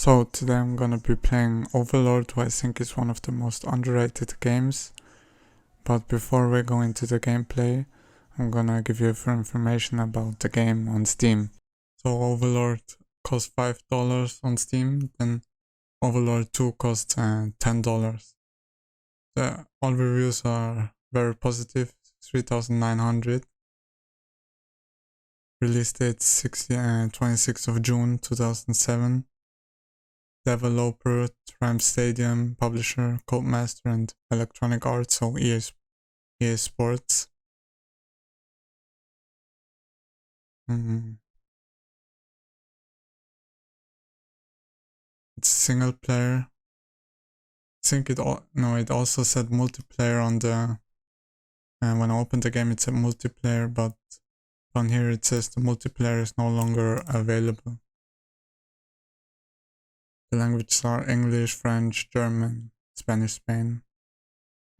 So today I'm gonna be playing Overlord, who I think is one of the most underrated games. But before we go into the gameplay, I'm gonna give you some information about the game on Steam. So Overlord costs $5 on Steam, then Overlord 2 costs $10. All reviews are very positive, 3,900. Release date 26th of June 2007. Developer, Tram Stadium, publisher, Codemaster, and Electronic Arts, so EA Sports. It's single player. I think it also said multiplayer on the when I opened the game it said multiplayer, but on here it says the multiplayer is no longer available. The languages are English, French, German, Spanish, Spain.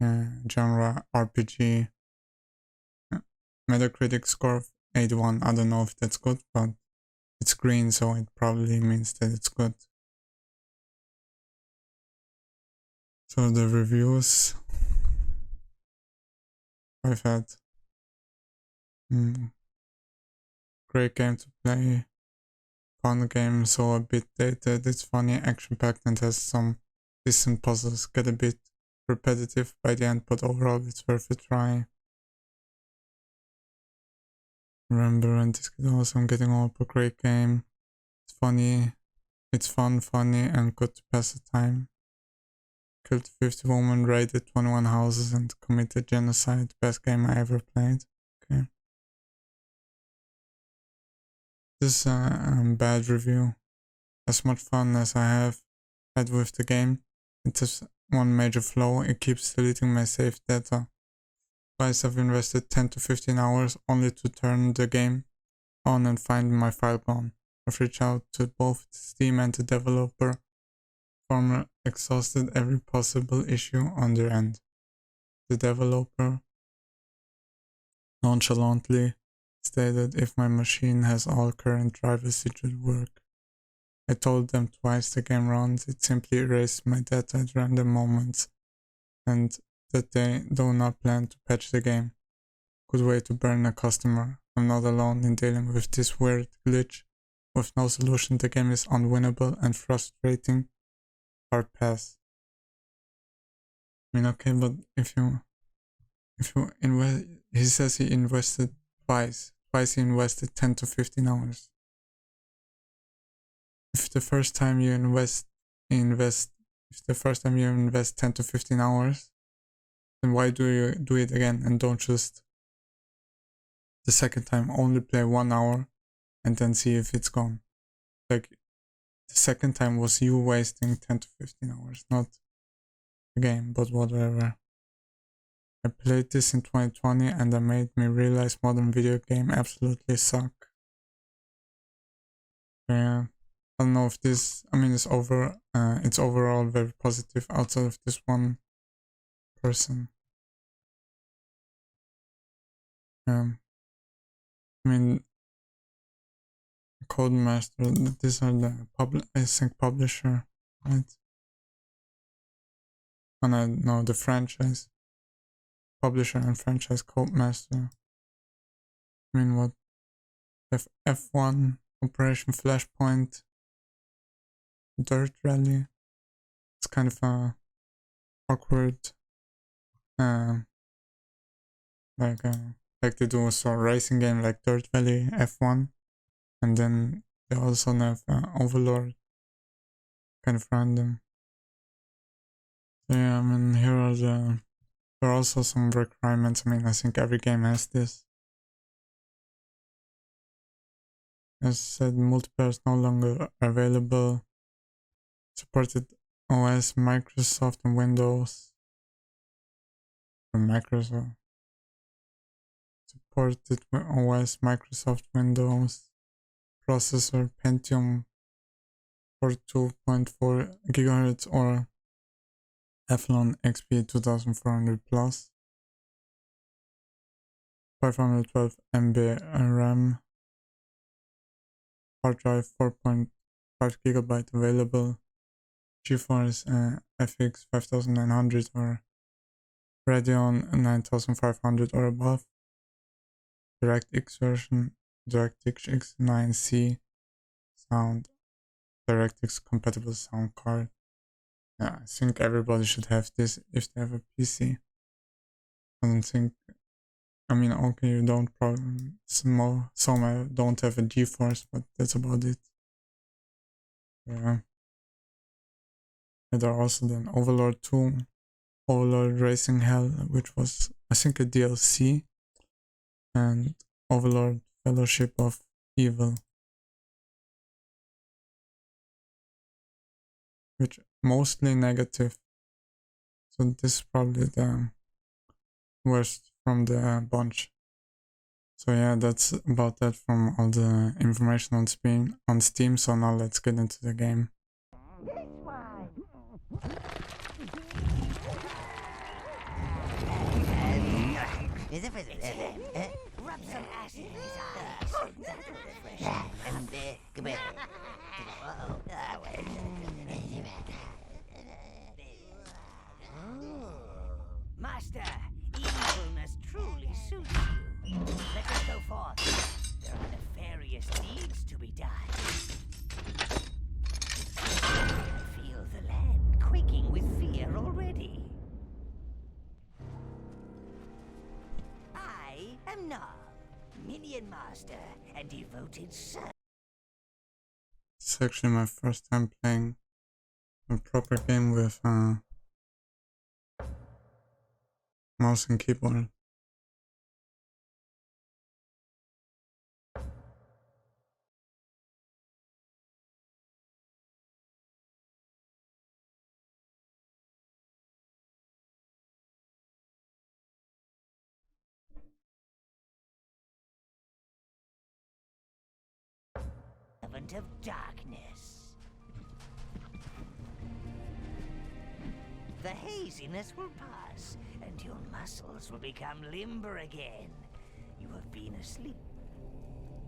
Genre RPG. Metacritic score of 81. I don't know if that's good, but it's green, so it probably means that it's good. So the reviews I've had. Great game to play. Fun game, so a bit dated. It's funny, action-packed, and has some decent puzzles. Get a bit repetitive by the end, but overall it's worth a try. Remember, and this kid also getting up a great game. It's funny. It's fun, funny, and good to pass the time. Killed 50 women, raided 21 houses, and committed genocide. Best game I ever played. Okay. This is a bad review. As much fun as I have had with the game, it has one major flaw. It keeps deleting my saved data. Twice I've invested 10 to 15 hours only to turn the game on and find my file gone. I've reached out to both Steam and the developer. Former exhausted every possible issue on their end. The developer nonchalantly stated if my machine has all current drivers it should work. I told them twice the game runs, it simply erased my data at random moments, and that they do not plan to patch the game. Good way to burn a customer. I'm not alone in dealing with this weird glitch. With no solution, the game is unwinnable and frustrating. Hard pass. I mean, okay, but if you invest, he says he invested twice he invested 10 to 15 hours. If the first time you invest 10 to 15 hours, then why do you do it again and don't just the second time only play 1 hour and then see if it's gone? Like, the second time was you wasting 10 to 15 hours, not the game, but whatever. I played this in 2020 and it made me realize modern video game absolutely suck. Yeah, I don't know if this, I mean, it's overall very positive outside of this one person. I mean, Codemaster, these are the publisher, right? And no, the franchise. Publisher and franchise Codemaster. I mean, what? F1, Operation Flashpoint, Dirt Rally. It's kind of a awkward, like they do a racing game like Dirt Rally, F1, and then they also have Overlord, kind of random. So yeah, I mean, there are also some requirements. I mean, I think every game has this. As said, multiplayer is no longer available. Supported OS, Microsoft, and Windows. Or Microsoft. Supported OS, Microsoft, Windows. Processor, Pentium 42.4 GHz or Athlon XP 2400 plus. 512 MB RAM. Hard drive 5 GB available. GeForce FX 5900 or Radeon 9500 or above. DirectX version, DirectX 9C sound, DirectX compatible sound card. Yeah, I think everybody should have this if they have a PC. I don't think. I mean, okay, you don't probably. Some don't have a GeForce, but that's about it. Yeah. And there are also then Overlord 2, Overlord Racing Hell, which was, I think, a DLC, and Overlord Fellowship of Evil, which mostly negative. So this is probably the worst from the bunch. So yeah, that's about that from all the information on Steam. So now let's get into the game. Rub some acid in his eyes. Come here. Master, evilness truly suits you. Let us go forth. There are nefarious deeds to be done. I feel the land quaking with fear already. I am Nob, Minion Master and devoted servant. It's actually my first time playing a proper game with mouse and keyboard. Servant of darkness. The haziness will pass, and your muscles will become limber again. You have been asleep.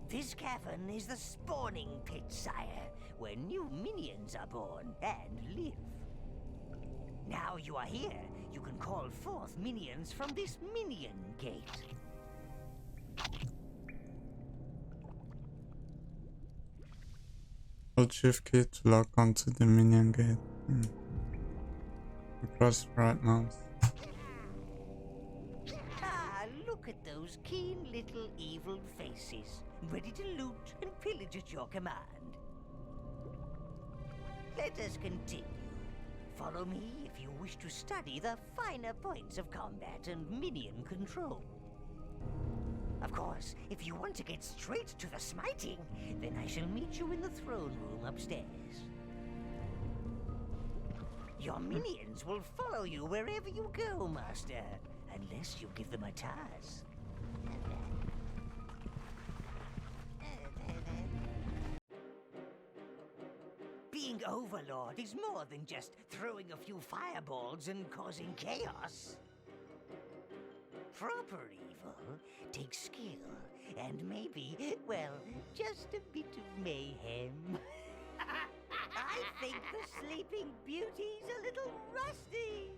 This cavern is the spawning pit, sire, where new minions are born and live. Now you are here, you can call forth minions from this minion gate. Hold Shift key to lock onto the minion gate. Press right mouse. Ah, look at those keen little evil faces, ready to loot and pillage at your command. Let us continue. Follow me if you wish to study the finer points of combat and minion control. Of course, if you want to get straight to the smiting, then I shall meet you in the throne room upstairs. Your minions will follow you wherever you go, Master, unless you give them a task. Being Overlord is more than just throwing a few fireballs and causing chaos. Proper evil takes skill and maybe, well, just a bit of mayhem. I think the Sleeping Beauty's a little rusty.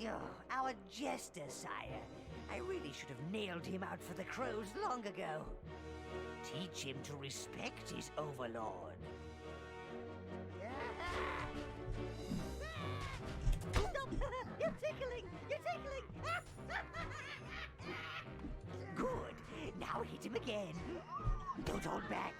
Oh, our jester, sire. I really should have nailed him out for the crows long ago. Teach him to respect his overlord. Stop! You're tickling! You're tickling! Good. Now hit him again. Don't hold back.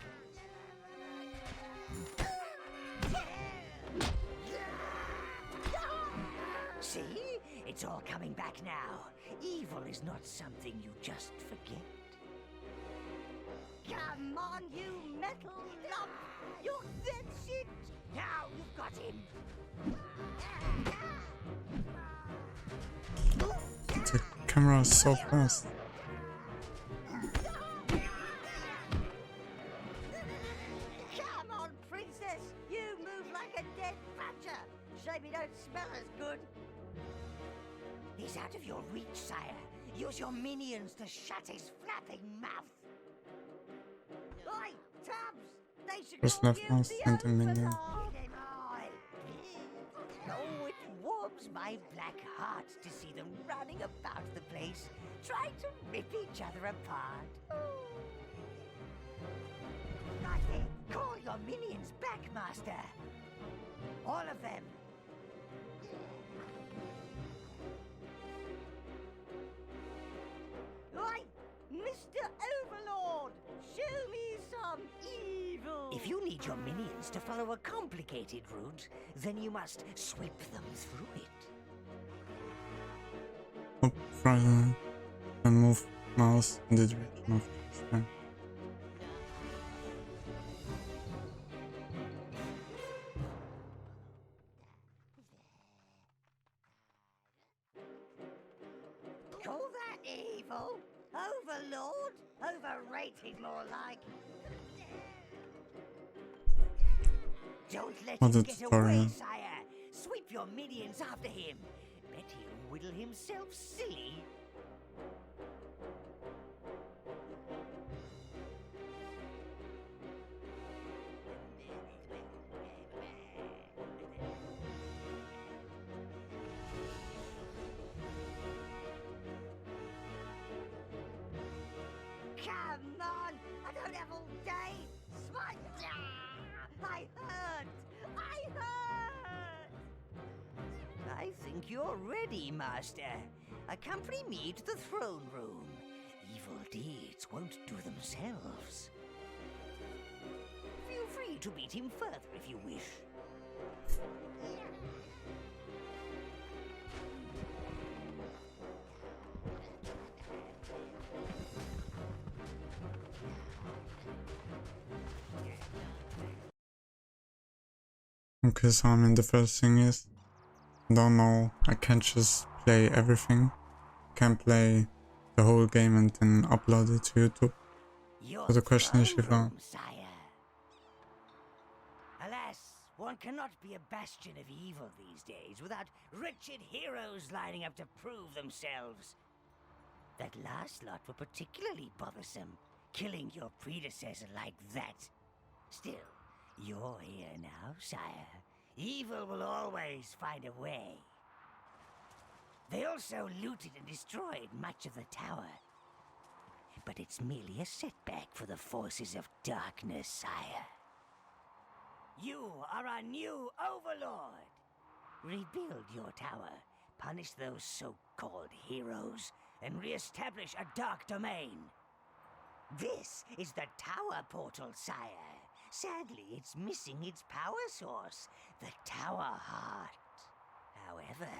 See? It's all coming back now. Evil is not something you just forget. Come on, you metal lump! You're that shit! Now you've got him! The camera is so fast. Come on, princess! You move like a dead badger! Shame you don't smell as good! He's out of your reach, sire. Use your minions to shut his flapping mouth. tubs! They should Just all left use mouse the and a minion. overlord. Oh, it warms my black heart to see them running about the place, trying to rip each other apart. Right then, call your minions back, Master. All of them. Oi, Mr. Overlord, show me some evil. If you need your minions to follow a complicated route, then you must sweep them through it. Up front and move mouse in the direction of the star. Call that evil? Overlord? Overrated, more like. Don't let Oh, him the get tutorial. away, sire. Sweep your minions after him. Bet he'll whittle himself silly. Come on! I don't have all day! Smite! I hurt! I hurt! I think you're ready, Master. Accompany me to the throne room. Evil deeds won't do themselves. Feel free to beat him further if you wish. Okay, so I mean the first thing is, don't know, I can't just play everything. Can't play the whole game and then upload it to YouTube. Your So the question is, throne Shiva, room, sire. Alas, one cannot be a bastion of evil these days without wretched heroes lining up to prove themselves. That last lot were particularly bothersome, killing your predecessor like that. Still, you're here now, sire. Evil will always find a way. They also looted and destroyed much of the tower. But it's merely a setback for the forces of darkness, sire. You are our new overlord. Rebuild your tower, punish those so-called heroes, and re-establish a dark domain. This is the tower portal, sire. Sadly, it's missing its power source, the tower heart. However,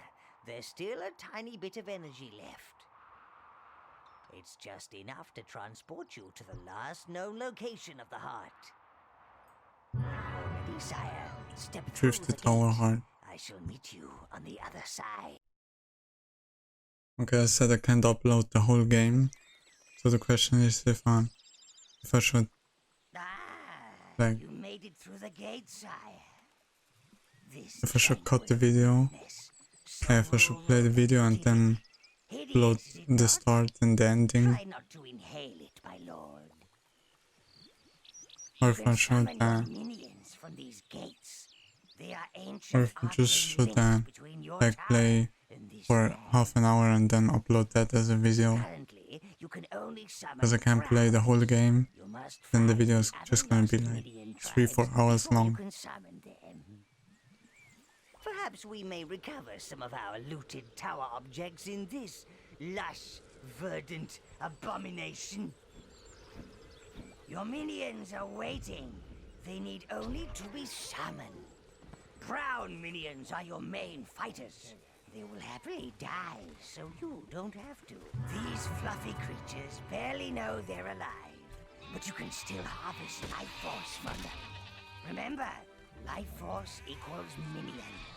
there's still a tiny bit of energy left. It's just enough to transport you to the last known location of the heart. When you're ready, sire, step through Drift the the tower gate. heart. I shall meet you on the other side. Okay, I said I can't upload the whole game. So the question is if I should like You made it through the gate, sire. This if I should cut the tranquil video. darkness, Yeah, if I should so play the video and then upload hideous, is it the not? start and the ending. Try not to inhale it, my lord. Or You if I can should summon your minions from these gates. They are or ancient if I just arcane should links between your like tower play and this for land. half an hour and then upload that as a video. Currently, you can only summon Because I can't play the whole game. You must Then the find video is the just other gonna be lost like Midian 3-4 tribes hours before you long. can summon them. Perhaps we may recover some of our looted tower objects in this lush, verdant abomination. Your minions are waiting. They need only to be summoned. Brown minions are your main fighters. They will happily die, so you don't have to. These fluffy creatures barely know they're alive, but you can still harvest life force from them. Remember, life force equals minions.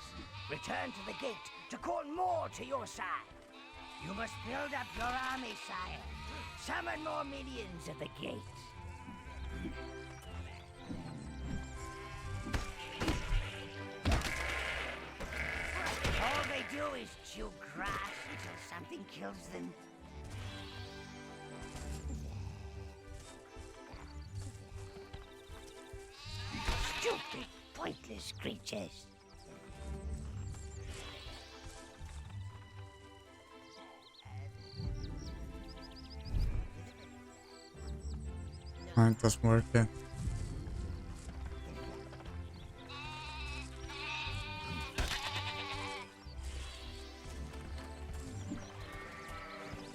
Return to the gate to call more to your side. You must build up your army, sire. Summon more minions at the gate. All they do is chew grass until something kills them. Stupid, pointless creatures. Oh, it doesn't work yet.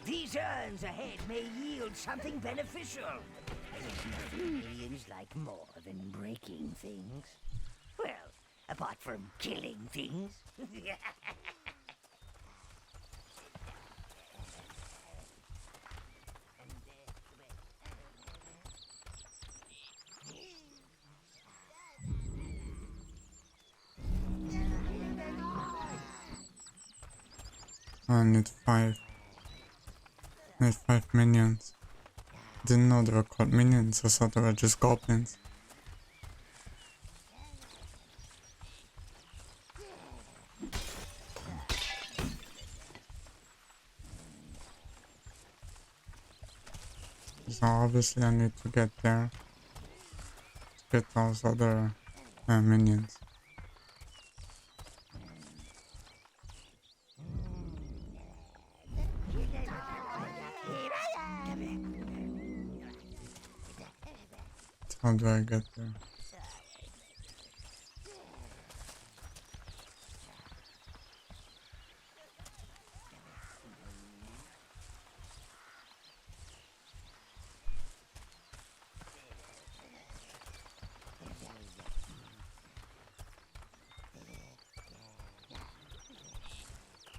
These urns ahead may yield something beneficial. There's nothing millions like more than breaking things. Well, apart from killing things. I need 5. I need 5 minions. Didn't know they were called minions, I thought they were just goblins. So obviously I need to get there to get those other minions. How do I get there?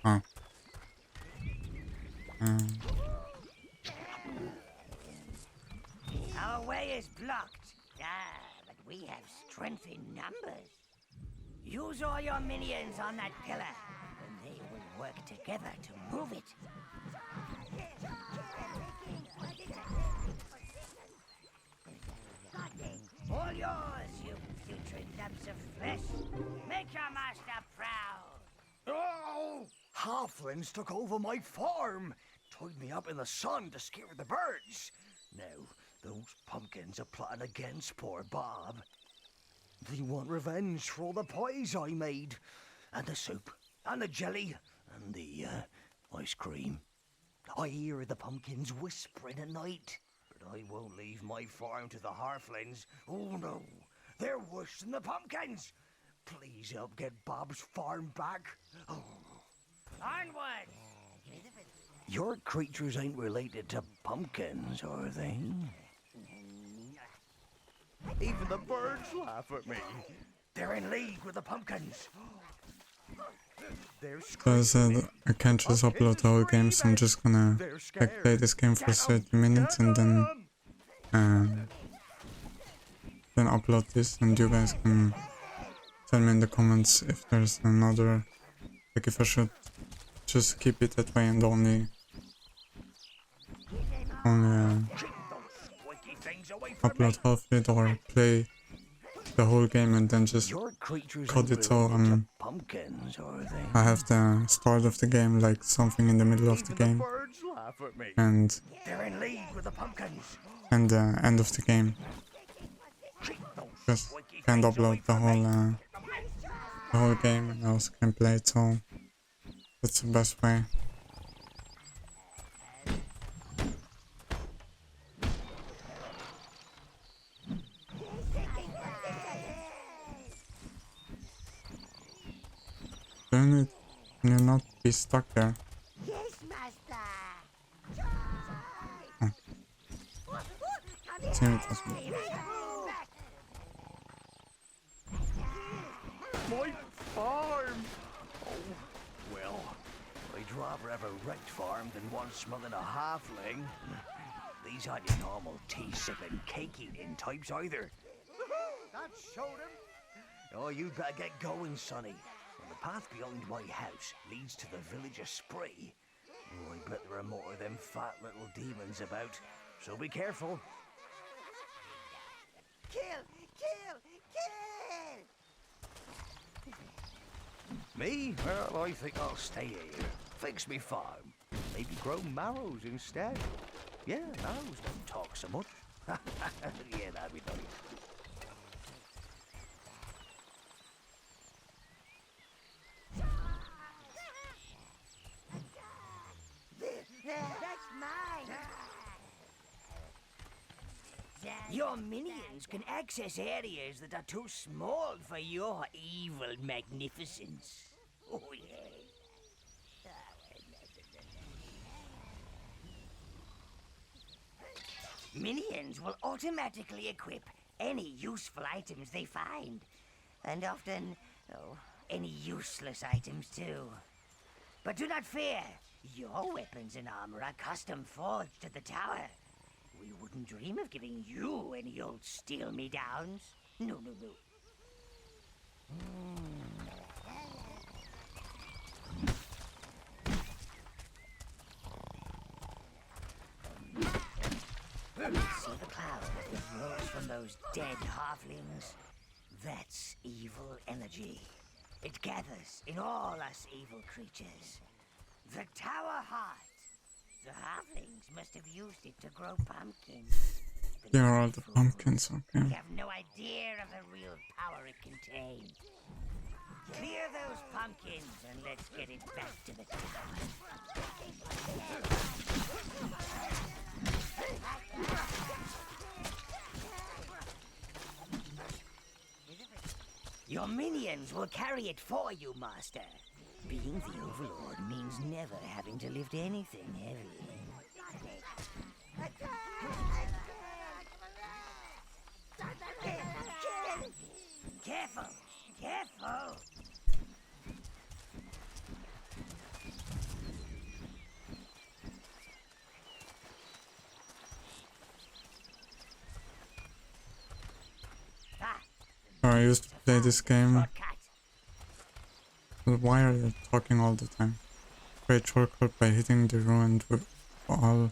Oh. Our way is blocked. But we have strength in numbers. Use all your minions on that pillar, and they will work together to move it. All yours, you putrid lumps of flesh. Make your master proud. Oh! Halflings took over my farm, tied me up in the sun to scare the birds. Now, those pumpkins are plotting against poor Bob. They want revenge for all the pies I made, and the soup, and the jelly, and the ice cream. I hear the pumpkins whispering at night, but I won't leave my farm to the halflings. Oh no, they're worse than the pumpkins. Please help get Bob's farm back. Oh. Onward! Your creatures ain't related to pumpkins, are they? Even the birds laugh at me. They're in league with the pumpkins. They're Because I can't just upload the whole game, so I'm just gonna like play this game for 30 minutes and then upload this, and you guys can tell me in the comments if there's another, like if I should just keep it that way and only upload half of it, or play the whole game and then just cut it so pumpkins, are they? I have the start of the game, like something in the middle of the game, and They're in league with the pumpkins. the end of the game. Just can't upload the whole game and I also can play it, so that's the best way. Can you not be stuck there? Yes, master. See, it doesn't. My farm! Oh, well, I'd rather have a wrecked farm than one smelling a halfling. These aren't your normal tea-sipping, cake-eating types either. That showed him. Oh, you better get going, sonny. The path behind my house leads to the village of Spree. Oh, I bet there are more of them fat little demons about, so be careful. Kill! Kill! Kill! Me? Well, I think I'll stay here. Fix me farm. Maybe grow marrows instead. Yeah, marrows don't talk so much. Yeah, that'd be nice. Your minions can access areas that are too small for your evil magnificence. Oh, yeah. Minions will automatically equip any useful items they find. And often, any useless items too. But do not fear. Your weapons and armor are custom forged at the tower. We wouldn't dream of giving you any old steal-me-downs. No, no, no. See the cloud that rose from those dead halflings? That's evil energy. It gathers in all us evil creatures. The Tower Heart. The halflings must have used it to grow pumpkins. Here are all the pumpkins, We okay. have no idea of the real power it contained. Clear those pumpkins and let's get it back to the Your minions will carry it for you, Master. Being the Overlord means never having to lift anything heavy. Careful! Careful! Ah, I used to play this game. shortcut. Why are they talking all the time? Great shortcut by hitting the ruined wall.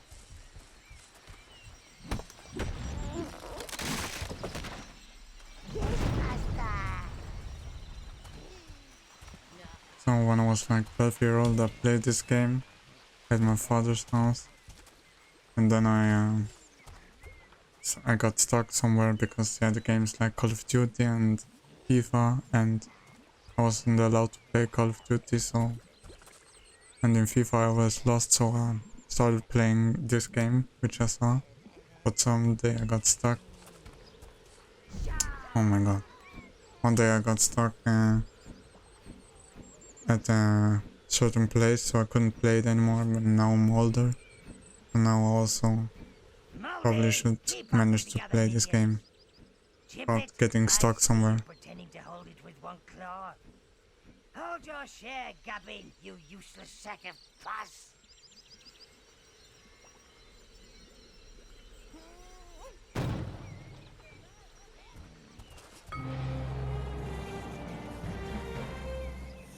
So when I was like 12-year old, I played this game at my father's house, and then I got stuck somewhere because the games like Call of Duty and FIFA, and I wasn't allowed to play Call of Duty, so, and in FIFA I was lost, so I started playing this game, which I saw, but someday I got stuck. Oh my god. One day I got stuck at a certain place, so I couldn't play it anymore, but now I'm older, so now I also probably should manage to play this game without getting stuck somewhere. Pretending to hold it with one claw. Hold your share, Gubbin, you useless sack of pus.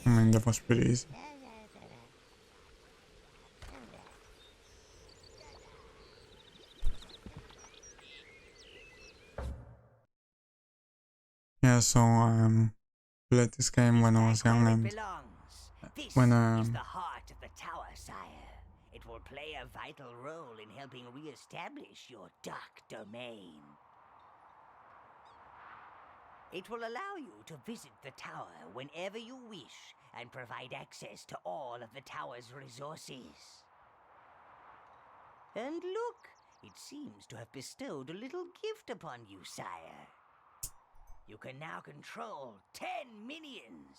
I mean, that was pretty easy. Yeah, so played this game when I was young, and This when is the heart of the tower, sire. It will play a vital role in helping re-establish your dark domain. It will allow you to visit the tower whenever you wish and provide access to all of the tower's resources. And look, it seems to have bestowed a little gift upon you, sire. You can now control 10 minions.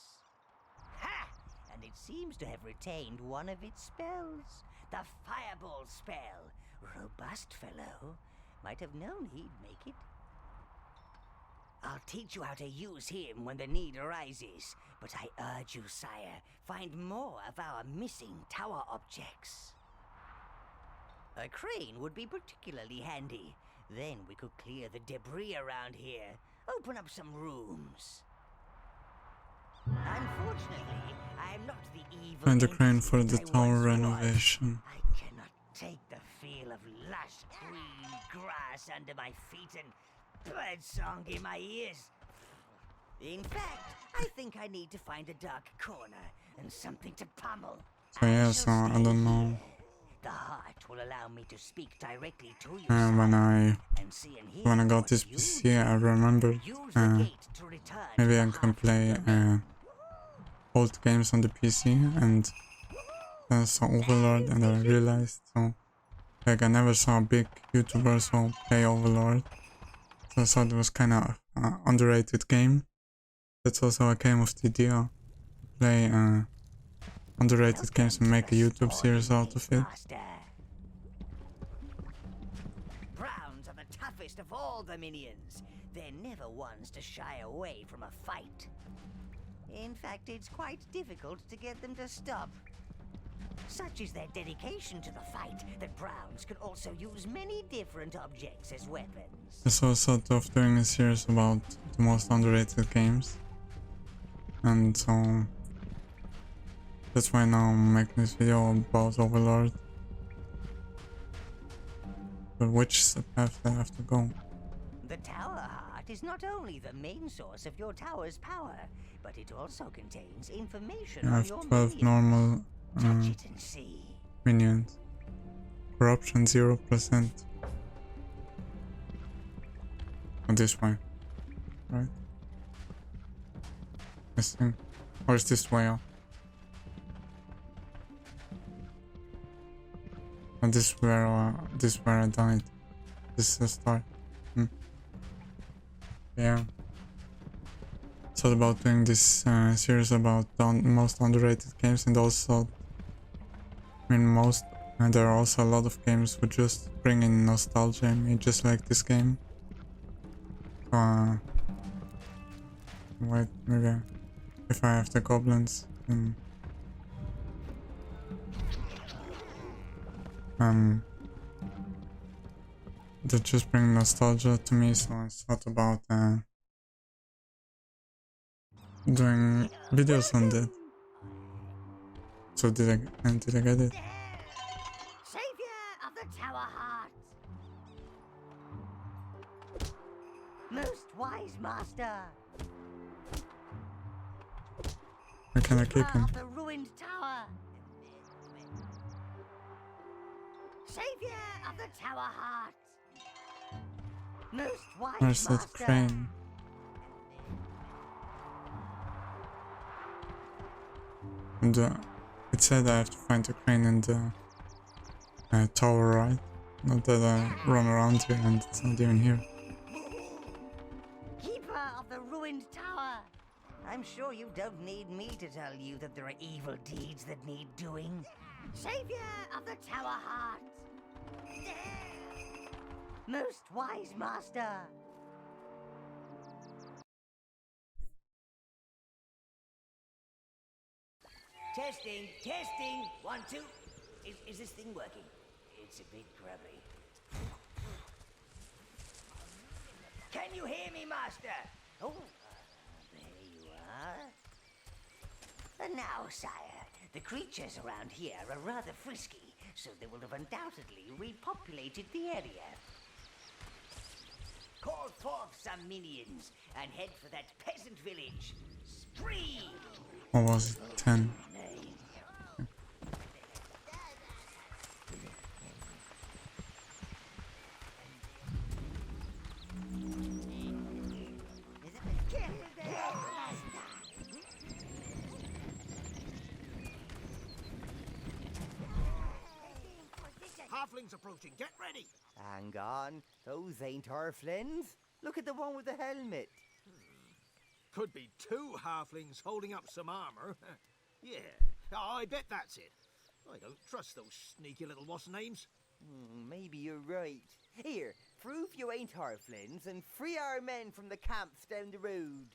Ha! And it seems to have retained one of its spells. The Fireball spell. Robust fellow. Might have known he'd make it. I'll teach you how to use him when the need arises. But I urge you, sire, find more of our missing tower objects. A crane would be particularly handy. Then we could clear the debris around here. Open up some rooms. Unfortunately, I am not the evil. Find a crane for entity the I tower once was. renovation. I cannot take the feel of lush green grass under my feet and birdsong in my ears. In fact, I think I need to find a dark corner and something to pummel. So yeah, shall so I stay don't know. here. The heart will allow me to speak directly to you. When I and see and hear got what this you PC, I remembered use the gate to return maybe to I the can heart play domain. old games on the PC, and I saw Overlord, and I realized, so like I never saw a big YouTuber so play Overlord, So I thought it was kind of underrated game. That's also I came with the idea to play underrated games and make a YouTube series out of it. Browns are the toughest of all the minions. They're never ones to shy away from a fight. In fact, it's quite difficult to get them to stop. Such is their dedication to the fight that Browns can also use many different objects as weapons. So I thought of doing a series about the most underrated games. And so that's why now I'm making this video about Overlord. But which is the path I have to go? The Tower Heart is not only the main source of your tower's power, but it also contains information I on have your 12 minions. normal Touch it and see. minions. Corruption 0%. Oh, this way. Right? This thing. Or is this way up? And this is where I died. This is the start. Yeah. Thought about doing this series about the most underrated games, and also, I mean, and there are also a lot of games who just bring in nostalgia in me, just like this game. Wait, maybe if I have the goblins, then that just bring nostalgia to me, so I thought about doing videos on that. So did I get it? Savior of the Tower Heart. Most wise master. Where can I keep Keeper him? of the ruined tower. Savior of the Tower Heart. Most wise Where's that master. crane? And it said I have to find the crane in the tower, right? Not that I run around here and it's not even here. Keeper of the ruined tower. I'm sure you don't need me to tell you that there are evil deeds that need doing. Savior of the Tower Heart. Most wise master. Testing, testing. 1, 2. Is this thing working? It's a bit grubby. Can you hear me, master? Oh, there you are. And now, sire, the creatures around here are rather frisky, so they will have undoubtedly repopulated the area. Call forth some minions and head for that peasant village. Spree! Or was it 10? Halflings approaching, get ready! Hang on, those ain't our friends. Look at the one with the helmet. Could be 2 halflings holding up some armor. Yeah, I bet that's it. I don't trust those sneaky little what's names. Maybe you're right. Here, prove you ain't halflings and free our men from the camps down the road.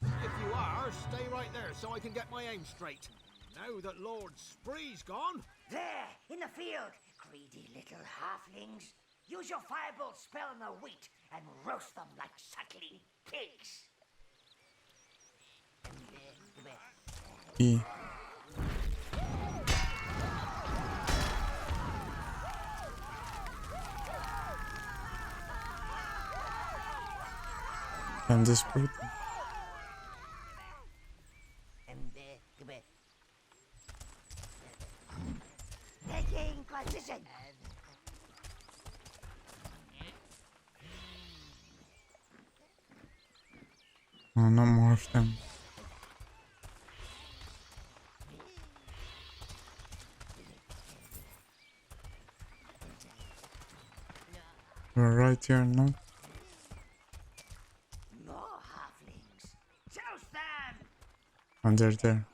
If you are, stay right there so I can get my aim straight. Now that Lord Spree's gone. There, in the field, greedy little halflings. Use your firebolt spell on the wheat and roast them like suckling pigs. E. I'm desperate. Taking position. Oh, no more of them. You're right right here, no? More halflings. Joust them! Oh, they're there.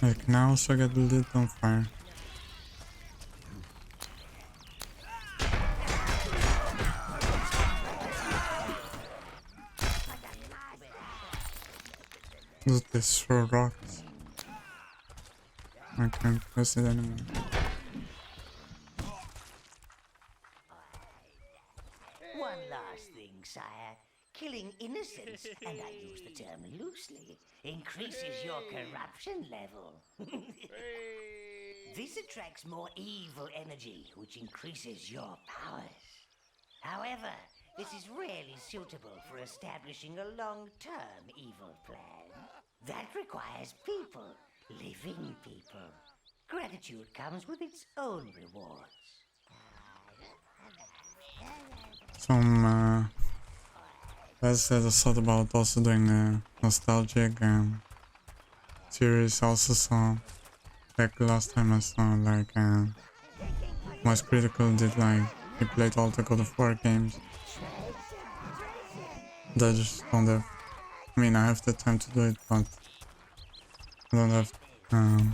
I can also get the lid on fire. Does this throw rocks? I can't press it anymore. One last thing, sire. Killing innocents, and I use the term loosely, increases your corruption level. This attracts more evil energy, which increases your powers. However, this is rarely suitable for establishing a long-term evil plan. That requires people, living people. Gratitude comes with its own rewards. Some as said, I thought about also doing a nostalgic series. I also saw, like last time I saw, like Most Critical did, like, he played all the God of War games. I just don't have, I mean, I have the time to do it, but I don't have, I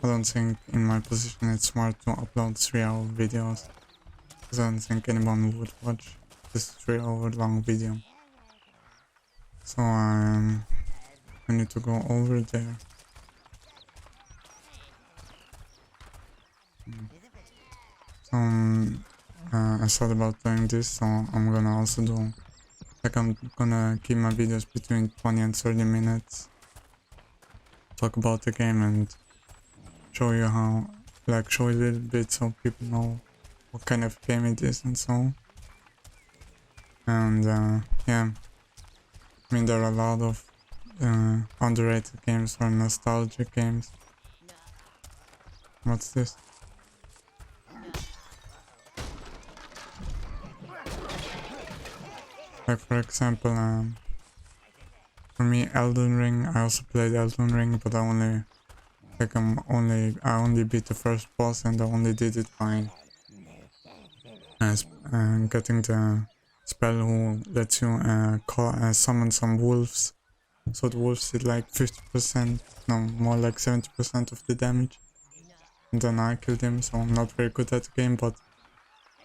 don't think in my position it's smart to upload 3-hour videos, because I don't think anyone would watch this 3-hour long video. So I need to go over there. So I thought about doing this, so I'm gonna also do, like, I'm gonna keep my videos between 20 and 30 minutes. Talk about the game and show you how, like, show a little bit so people know what kind of game it is and so on. And yeah. I mean, there are a lot of underrated games or nostalgic games. What's this? Like, for example, for me, Elden Ring. I also played Elden Ring, but I only beat the first boss, and I only did it by getting the spell who lets you summon some wolves. So the wolves did like 50%, no, more like 70% of the damage. And then I killed him, so I'm not very good at the game, but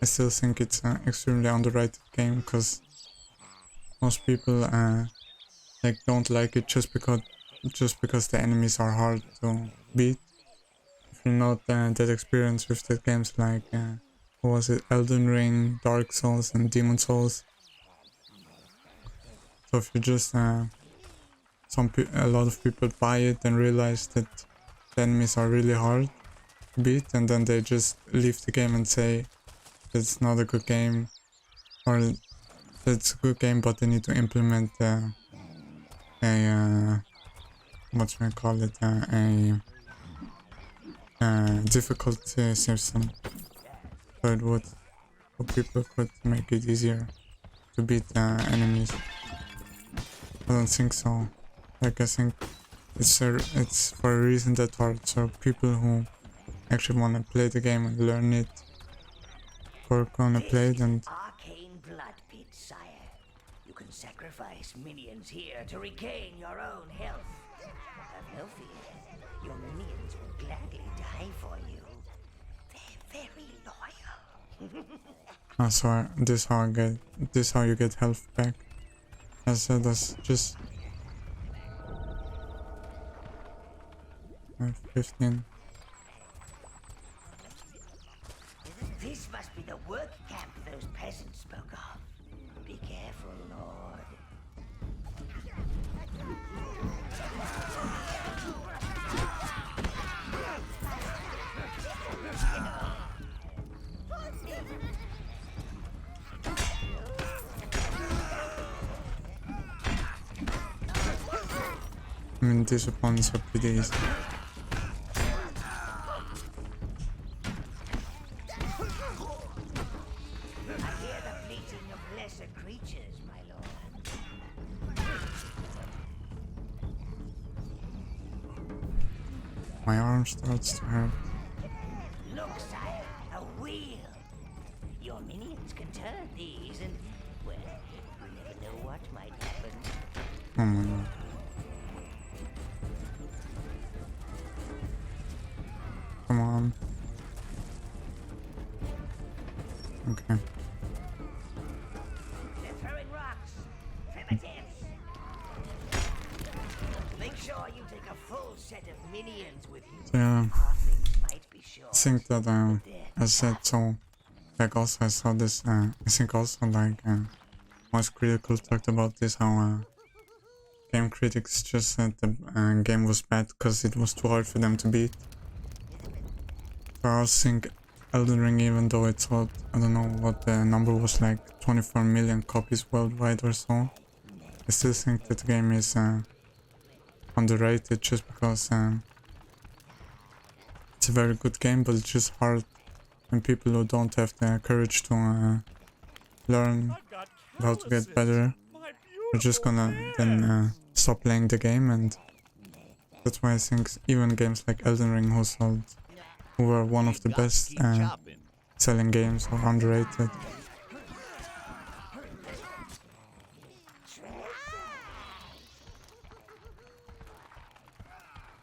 I still think it's an extremely underrated game, because most people like don't like it just because the enemies are hard to beat. If you're not that experienced with the games like what was it, Elden Ring, Dark Souls and Demon Souls. So if you just a lot of people buy it and realize that the enemies are really hard to beat, and then they just leave the game and say it's not a good game, or it's a good game but they need to implement what should I call it, a difficulty system, so people could make it easier to beat enemies. I don't think so. Like, I think it's for a reason that hard, so people who actually want to play the game and learn it are gonna play it. And Arcane blood pit, sire. You can sacrifice minions here to regain your own health. Have no fear. Your minions will gladly die for you. They're very loyal. so this how you get health back. I said that's just 15. This must be the work camp those peasants spoke of. Be careful, Lord. I mean, these opponents are pretty easy. creatures, my lord. My arm starts to hurt. Look, sire, a wheel. Your minions can turn these and, well, you never know what might happen. Oh my god. Come on. Okay. They're throwing rocks. Primitives. Make sure you take a full set of minions with you. Yeah. Halflings might be short. I think that I said so. Like also I saw this. I think also like most critical talked about this how game critics just said the game was bad because it was too hard for them to beat. So I also think Elden Ring, even though it sold, I don't know what the number was, like 24 million copies worldwide or so, I still think that the game is underrated just because it's a very good game, but it's just hard, and people who don't have the courage to learn how to get better are just gonna then stop playing the game, and that's why I think even games like Elden Ring, who were one of the best selling games, are underrated.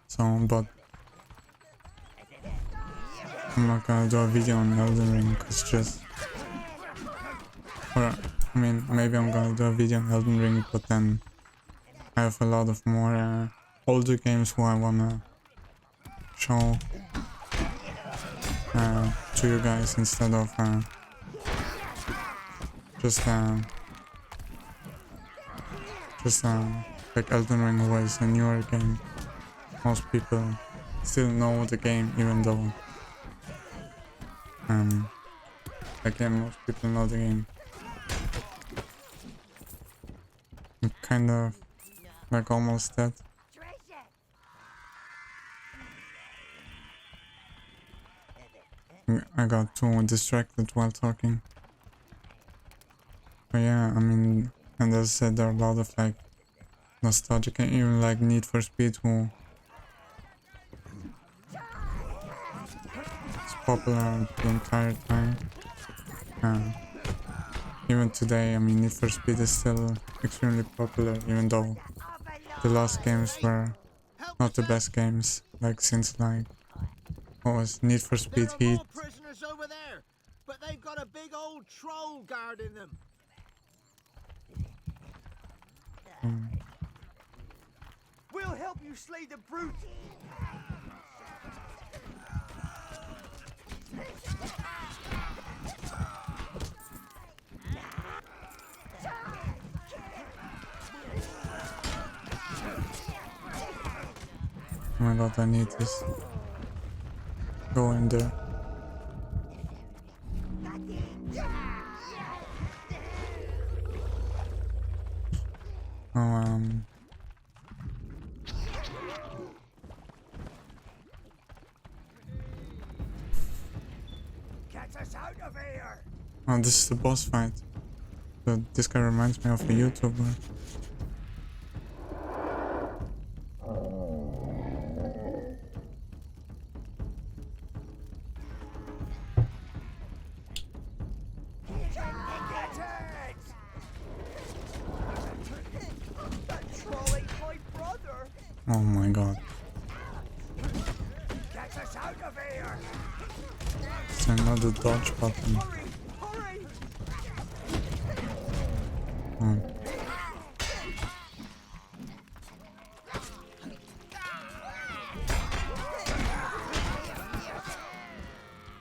So, but I'm not gonna do a video on Elden Ring, cause just, or I mean, maybe I'm gonna do a video on Elden Ring, but then I have a lot of more older games who I wanna show to you guys instead of just like Elden Ring, who is a newer game. Most people still know the game, even though again, most people know the game. I'm kind of like almost dead. I got too distracted while talking. But yeah, I mean, and as I said, there are a lot of like nostalgic and even like Need for Speed, who is popular the entire time. Even today, I mean, Need for Speed is still extremely popular, even though the last games were not the best games, like since like, what was Need for Speed They're Heat. all prisoners over there, but they've got a big old troll guarding them. We'll help you slay the brute. Oh my god, I need this. Go in there. Oh, Get us out of here. oh, this is the boss fight. So this guy reminds me of a YouTuber. Get it! That troll ate my brother. Oh my god. Get us out of here. It's another dodge button. Hurry, hurry. Oh.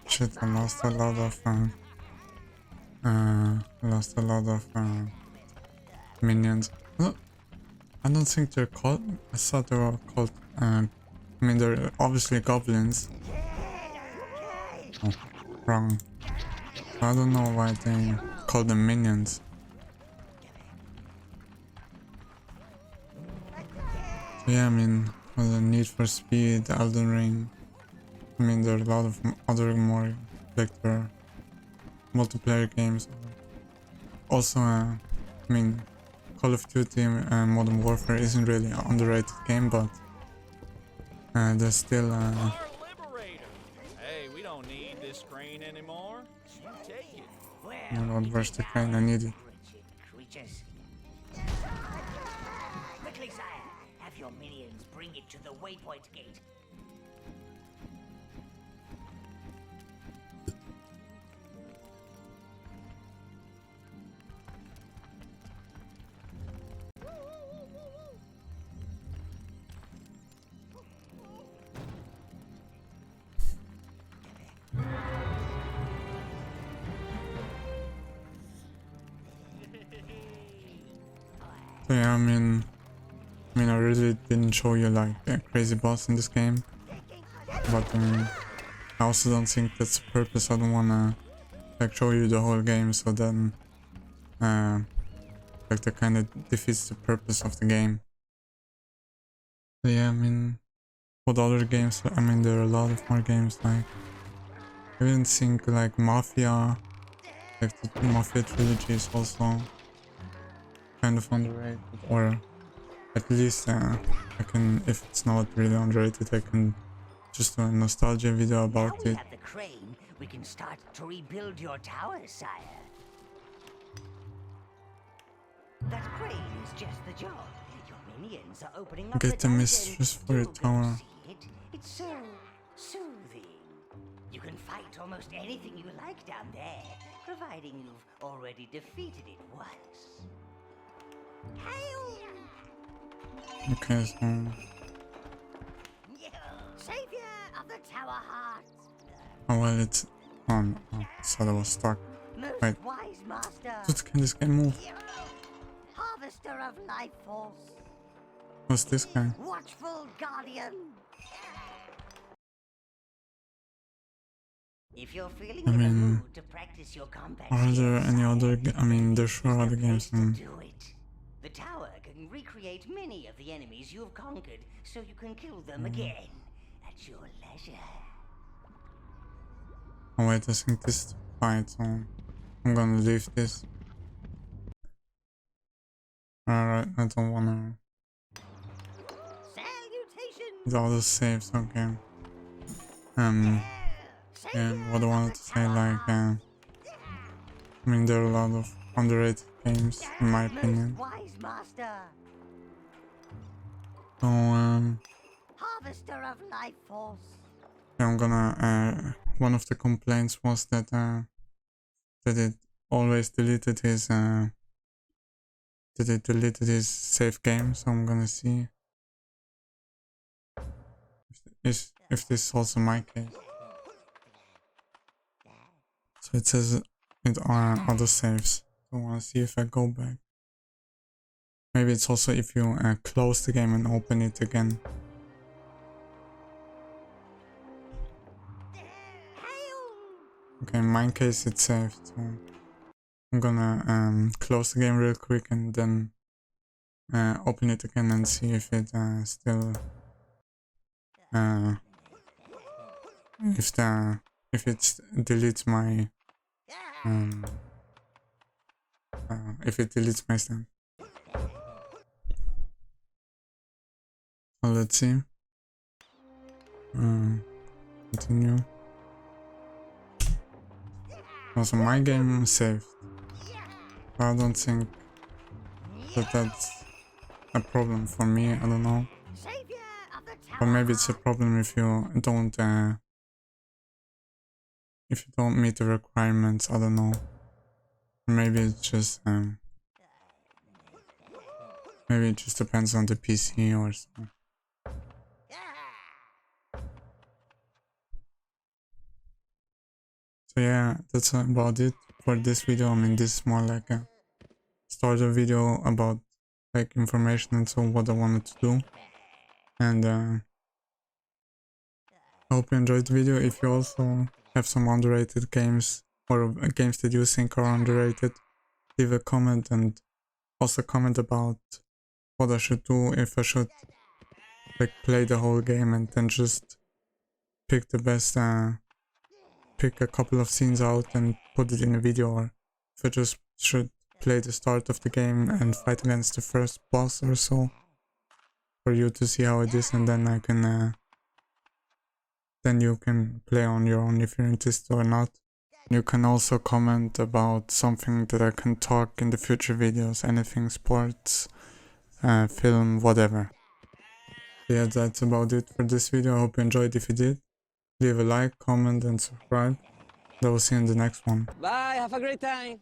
Shit, I lost a lot of minions. No, I don't think they're called. I thought they were called. I mean, they're obviously goblins. Oh, wrong. I don't know why they call them minions. So yeah, I mean, for the Need for Speed, Elden Ring. I mean, there are a lot of other more like their multiplayer games. Also, I mean, Call of Duty Modern Warfare isn't really an underrated game, but there's still Our liberator. Hey, we don't need this crane anymore. You take it. oh my god, where's the crane? I need it. Wretched creatures. Quickly, sire, have your minions bring it to the waypoint gate. So yeah, I really didn't show you like a crazy boss in this game, but I also don't think that's the purpose. I don't wanna like show you the whole game, so then like that kind of defeats the purpose of the game. So yeah, what other games? There are a lot of more games. Like I even think like Mafia, like the Mafia trilogy is also kind of underrated, or at least I can, if it's not really underrated, I can just do a nostalgia video Now about we it. have the crane, we can start to rebuild your tower, sire. That crane is just the job. Your minions are opening up Get the the dungeon. mistress for your You can tower. see it. It's so soothing. You can fight almost anything you like down there, providing you've already defeated it once. Hail! Okay, so Savior of the Tower Hearts! oh well, it's on. Oh, so I was stuck. Most Wait. wise master! Just can this guy move? Harvester of life force! What's this guy? Watchful guardian! If you're feeling I in the mean, mood to practice your combat Are there skills, any sire, other? There's sure this is other the games. place to do it. The tower can recreate many of the enemies you've conquered, so you can kill them again at your leisure. Oh wait, I think this is the fight, so I'm gonna leave this. Alright, I don't wanna. Salutations! The other saves, okay. And what I wanted to say, like, there are a lot of underrated games, in my opinion. Most wise master! So, Harvester of life force! I'm gonna, one of the complaints was that, that it always deleted his, that it deleted his save game, so I'm gonna see if this is also my case. So it says it are other saves. So I wanna see if I go back. Maybe it's also if you close the game and open it again. Okay, in my case it's saved, so I'm gonna close the game real quick and then open it again and see if it still if it deletes my if it deletes my stamp. So let's see. Continue. Also, my game saved. I don't think that that's a problem for me. I don't know. Savior of the Or Tower maybe it's a problem if you don't meet the requirements. I don't know. Maybe it's just maybe it just depends on the PC or something. So yeah, that's about it for this video. This is more like a starter video about like information and so what I wanted to do. And I hope you enjoyed the video. If you also have some underrated games or games that you think are underrated, leave a comment and also comment about what I should do, if I should like play the whole game and then just pick the best pick a couple of scenes out and put it in a video, or if I just should play the start of the game and fight against the first boss or so, for you to see how it is, and then I can then you can play on your own if you're interested or not. You can also comment about something that I can talk in the future videos, anything sports, film, whatever. Yeah, that's about it for this video. I hope you enjoyed. If you did, leave a like, comment and subscribe. I will see you in the next one. Bye, have a great time.